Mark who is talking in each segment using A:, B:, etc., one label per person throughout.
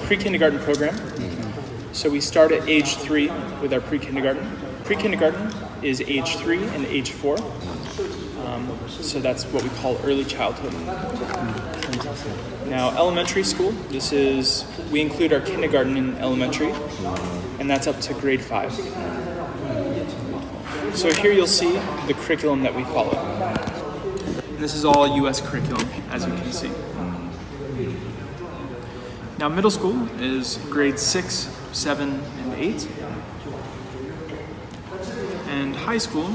A: pre-kindergarten program. So we start at age 3 with our pre-kindergarten. Pre-kindergarten is age 3 and age 4. So that's what we call early childhood. Now, elementary school, we include our kindergarten in elementary, and that's up to grade 5. So here you'll see the curriculum that we follow. And this is all US curriculum, as you can see. Now, middle school is grade 6, 7, and 8. And high school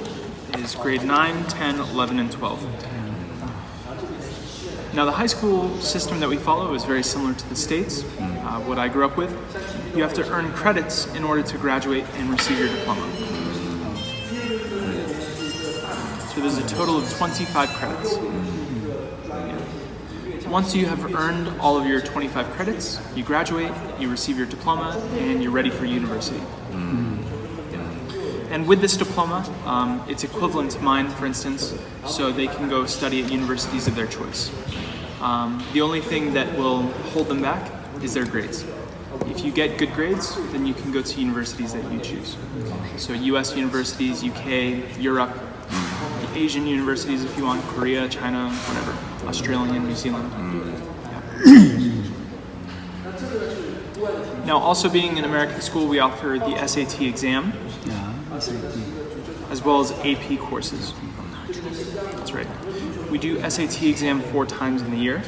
A: is grade 9, 10, 11, and 12. Now, the high school system that we follow is very similar to the States, what I grew up with. You have to earn credits in order to graduate and receive your diploma. So there's a total of 25 credits. Once you have earned all of your 25 credits, you graduate, you receive your diploma, and you're ready for university. And with this diploma, it's equivalent to mine, for instance, so they can go study at universities of their choice. The only thing that will hold them back is their grades. If you get good grades, then you can go to universities that you choose. So US universities, UK, Europe, Asian universities if you want, Korea, China, whatever, Australian, New Zealand. Now, also being an American school, we offer the SAT exam, as well as AP courses. That's right. We do SAT exam 4 times in the year.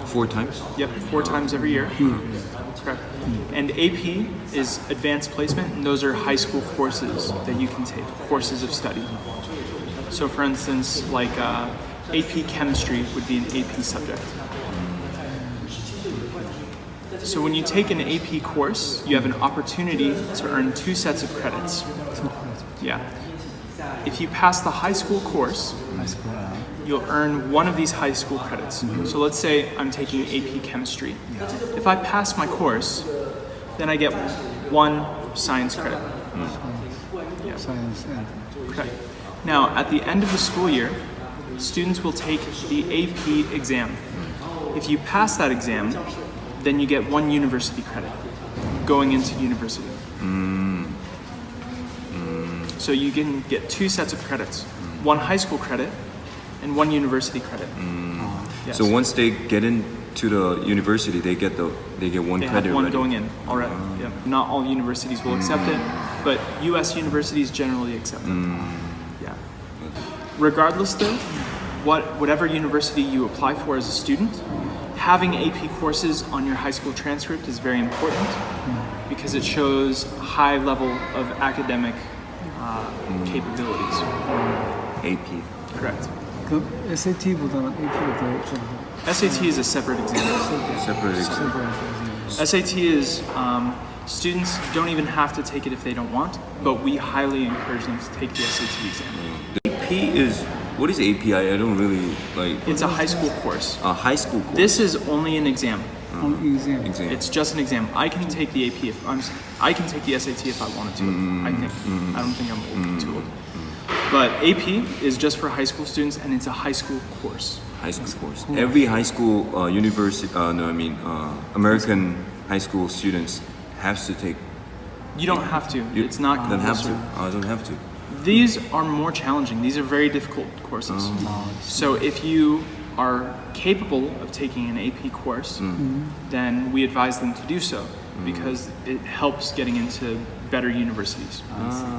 B: 4 times?
A: Yep, 4 times every year. Correct. And AP is advanced placement, and those are high school courses that you can take, courses of study. So for instance, like AP chemistry would be an AP subject. So when you take an AP course, you have an opportunity to earn 2 sets of credits. Yeah. If you pass the high school course, you'll earn one of these high school credits. So let's say I'm taking AP chemistry. If I pass my course, then I get 1 science credit. Yeah. Okay. Now, at the end of the school year, students will take the AP exam. If you pass that exam, then you get 1 university credit going into university. So you can get 2 sets of credits, 1 high school credit and 1 university credit. Yes.
B: So once they get into the university, they get 1
A: they
B: credit.
A: Have 1
B: already.
A: going in already. Yep. Not all universities will accept it, but US universities generally accept it. Yeah. Regardless though, whatever university you apply for as a student, having AP courses on your high school transcript is very important because it shows a high level of academic capabilities.
B: AP.
A: Correct.
C: 그 SAT보다는 AP가 더
A: SAT is a separate exam.
B: Separate exam.
A: SAT is students don't even have to take it if they don't want, but we highly encourage them to take the SAT exam.
B: AP is, what is API? I don't really like.
A: It's a high school course.
B: A high school course.
A: This is only an exam.
C: exam.
A: It's just an exam. I can take the AP I can take the SAT if I wanted to. I think. I don't think I'm too old. But AP is just for high school students, and it's a high school course.
B: High school course. Every high school American high school students have to take.
A: You don't have to. It's not
B: Don't have to.
A: compulsory.
B: I don't have to.
A: These are more challenging. These are very difficult courses. So if you are capable of taking an AP course, then we advise them to do so because it helps getting into better universities.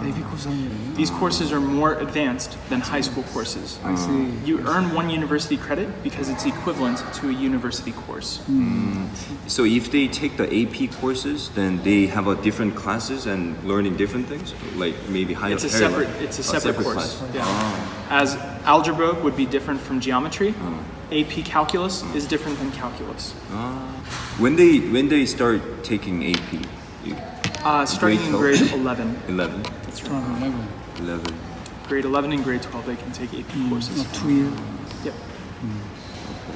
C: AP 코스 하면
A: These courses are more advanced than high school courses.
C: I see.
A: You earn 1 university credit because it's equivalent to a university course.
B: So if they take the AP courses, then they have a different classes and learning different things, like maybe higher.
A: It's a separate course.
B: class.
A: Yeah. As algebra would be different from geometry, AP calculus is different than calculus.
B: When they start taking AP,
A: Starting in grade 11.
B: 11,
A: That's right.
B: 11.
A: Grade 11 and grade 12, they can take AP courses.
C: 2 year.
A: Yep.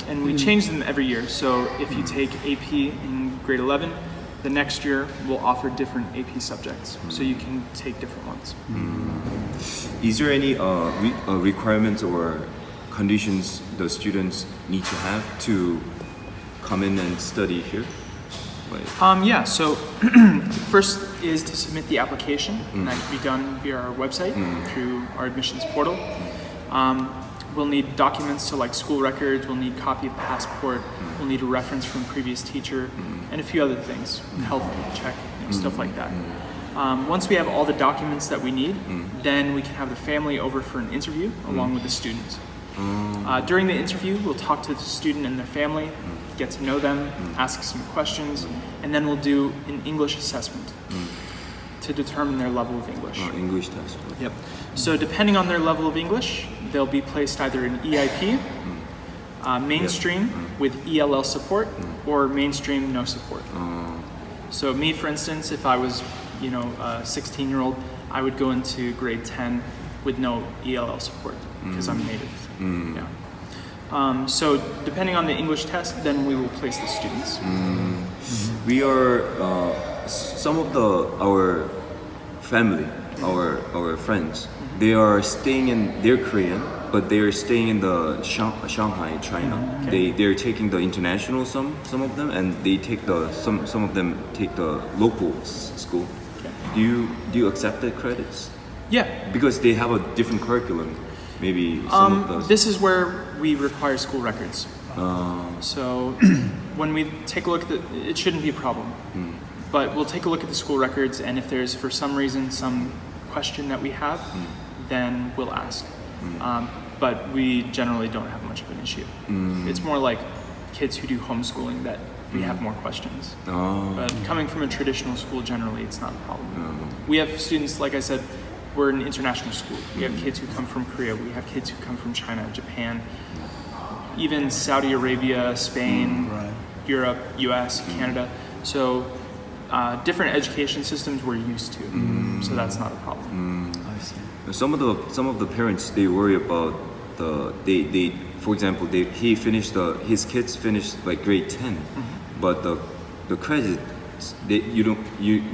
A: And we change them every year. So if you take AP in grade 11, the next year we'll offer different AP subjects. So you can take different ones.
B: Is there any requirements or conditions the students need to have to come in and study here? Like,
A: Yeah, so first is to submit the application, and that can be done via our website through our admissions portal. We'll need documents, so like school records, we'll need copy of passport, we'll need a reference from previous teacher, and a few other things, health check, stuff like that. Once we have all the documents that we need, then we can have the family over for an interview along with the student. During the interview, we'll talk to the student and their family, get to know them, ask some questions, and then we'll do an English assessment to determine their level of English.
B: English test.
A: Yep. So depending on their level of English, they'll be placed either in EIP, mainstream with ELL support, or mainstream no support. So me, for instance, if I was, a 16-year-old, I would go into grade 10 with no ELL support because I'm native. Yeah. So depending on the English test, then we will place the students.
B: We are some of our family, our friends. They are staying in. They're Korean, but they are staying in the Shanghai, China. They're taking the international some of them, and they take some of them take the local school. Do you accept the credits?
A: Yeah.
B: Because they have a different curriculum. Maybe some of those.
A: This is where we require school records. So when we take a look at it shouldn't be a problem. But we'll take a look at the school records, and if there's for some reason some question that we have, then we'll ask. But we generally don't have much of an issue. It's more like kids who do homeschooling that we have more questions. But coming from a traditional school, generally it's not a problem. We have students, like I said, we're an international school. We have kids who come from Korea, we have kids who come from China, Japan, even Saudi Arabia, Spain, Europe, US, Canada. So different education systems we're used to, so that's not a problem.
C: I see.
B: Some of the parents, they worry about they for example, his kids finished like grade 10, but the credit you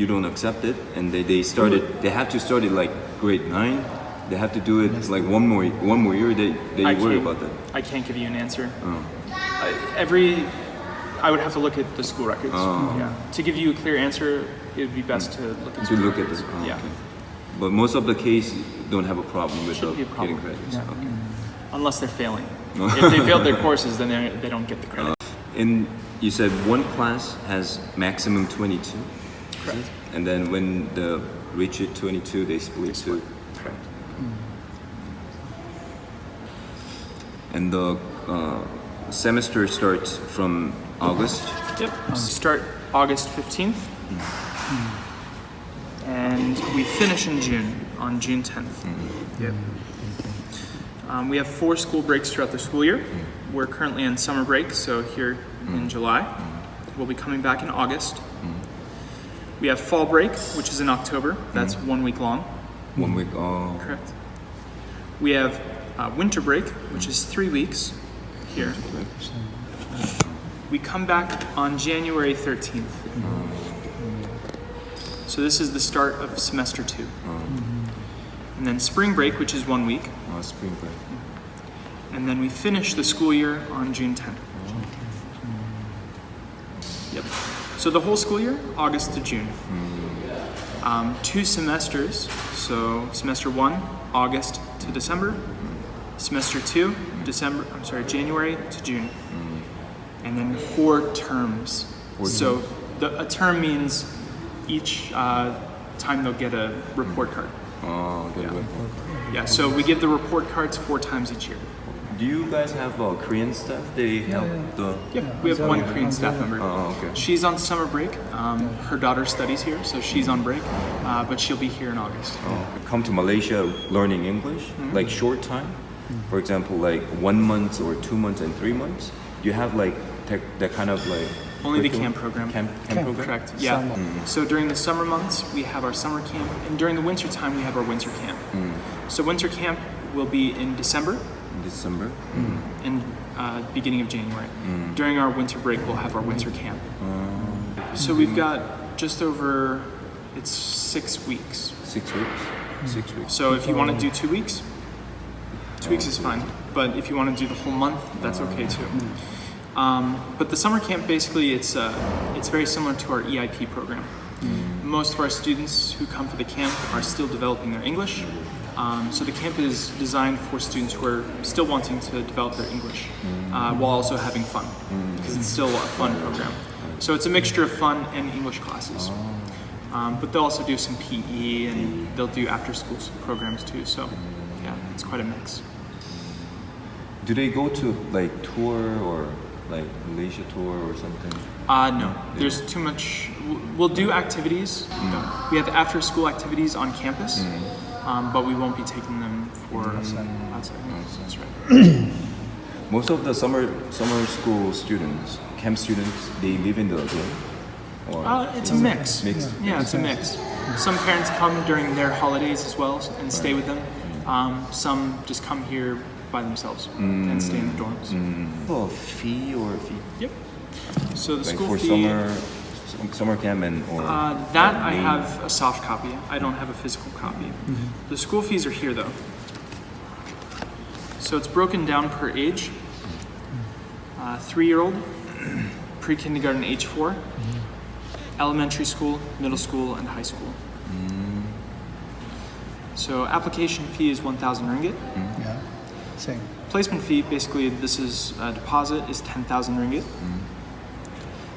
B: don't accept it, and they have to start it like grade 9. They have to do it like one more year. They worry about that.
A: I can't give you an answer. I would have to look at the school records. Yeah. To give you a clear answer, it would be best to look at.
B: Look at this.
A: Yeah.
B: Okay. But most of the case don't have a problem with
A: Shouldn't be a problem.
B: getting credits.
A: Yeah.
B: Okay.
A: Unless they're failing. If they failed their courses, then they don't get the credit.
B: And you said one class has maximum 22.
A: Correct.
B: And then when they reach it 22, they split to.
A: Correct.
B: And the semester starts from August.
A: Yep. Start August 15th. And we finish in June, on June 10th. Yep. We have 4 school breaks throughout the school year. We're currently on summer break, so here in July. We'll be coming back in August. We have fall break, which is in October. That's 1 week long.
B: 1 week. Oh.
A: Correct. We have winter break, which is 3 weeks here. We come back on January 13th. So this is the start of semester 2. And then spring break, which is 1 week.
B: Spring break.
A: And then we finish the school year on June 10th. Yep. So the whole school year, August to June. 2 semesters. So semester 1, August to December. Semester 2, January to June. And then 4 terms. So a term means each time they'll get a report card.
B: Oh, okay.
A: Yeah, so we give the report cards 4 times each year.
B: Do you guys have Korean staff? They help the.
A: Yep, we have 1 Korean staff member.
B: Oh, okay.
A: She's on summer break. Her daughter studies here, so she's on break, but she'll be here in August.
B: Come to Malaysia learning English, like short time. For example, like 1 month or 2 months and 3 months. You have like that kind of like.
A: Only the camp program.
B: Camp program?
A: Correct, yeah. So during the summer months, we have our summer camp, and during the winter time, we have our winter camp. So winter camp will be in December.
B: December?
A: And beginning of January. During our winter break, we'll have our winter camp. So we've got just over, it's 6 weeks.
B: 6 weeks? 6 weeks.
A: So if you want to do 2 weeks, 2 weeks is fine. But if you want to do the whole month, that's okay too. But the summer camp, basically, it's very similar to our EIP program. Most of our students who come for the camp are still developing their English. So the camp is designed for students who are still wanting to develop their English while also having fun, because it's still a fun program. So it's a mixture of fun and English classes. But they'll also do some PE, and they'll do after-school programs too. So yeah, it's quite a mix.
B: Do they go to like tour or like Malaysia tour or something?
A: No, there's too much. We'll do activities. We have after-school activities on campus, but we won't be taking them for outside. That's right.
B: Most of the summer school students, camp students, they live in the dorm? Or
A: It's a mix.
B: Mixed?
A: Yeah, it's a mix. Some parents come during their holidays as well and stay with them. Some just come here by themselves and stay in the dorms.
B: A fee or a fee?
A: Yep. So the
B: Like
A: school
B: for
A: fee.
B: summer camp and or
A: That I have a soft copy. I don't have a physical copy. The school fees are here though. So it's broken down per age. 3-year-old, pre-kindergarten age 4, elementary school, middle school, and high school. So application fee is 1,000 ringgit.
C: Yeah. Same.
A: Placement fee, basically this is deposit, is 10,000 ringgit.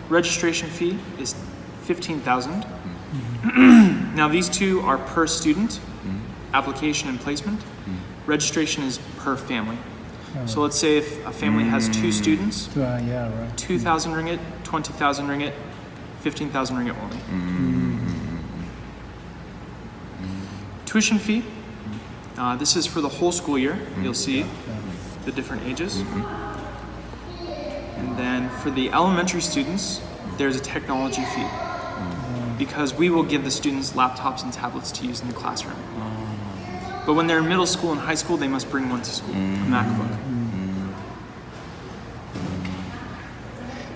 A: Registration fee is 15,000. Now these two are per student, application and placement. Registration is per family. So let's say if a family has 2 students,
C: Yeah, right.
A: 2,000 ringgit, 20,000 ringgit, 15,000 ringgit only. Tuition fee, this is for the whole school year. You'll see the different ages. And then for the elementary students, there's a technology fee, because we will give the students laptops and tablets to use in the classroom. But when they're in middle school and high school, they must bring one to school, a MacBook.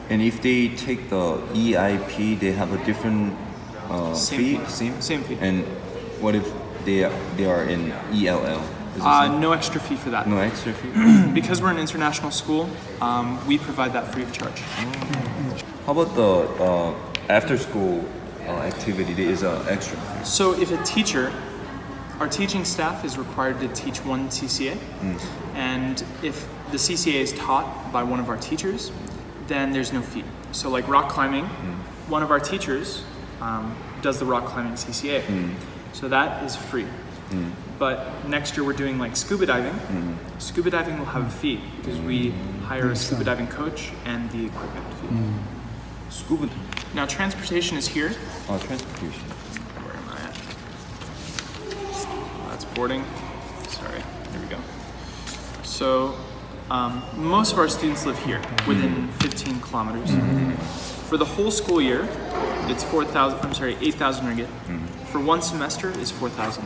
B: And if they take the EIP, they have a different
A: Same
B: fee?
A: fee. Same fee.
B: And what if they are in ELL? Is it same?
A: No extra fee for that.
B: No extra fee?
A: Because we're an international school, we provide that free of charge.
B: How about the after school activity? There is an extra fee.
A: So if a teacher, our teaching staff is required to teach one CCA, and if the CCA is taught by one of our teachers, then there's no fee. So like rock climbing, one of our teachers does the rock climbing CCA. So that is free. But next year we're doing like scuba diving. Scuba diving will have a fee because we hire a scuba diving coach and the equipment fee.
B: Scuba.
A: Now transportation is here.
B: Transportation.
A: Where am I at? That's boarding. Sorry, here we go. So most of our students live here, within 15 kilometers. For the whole school year, it's 8,000 ringgit. For one semester is 4,000.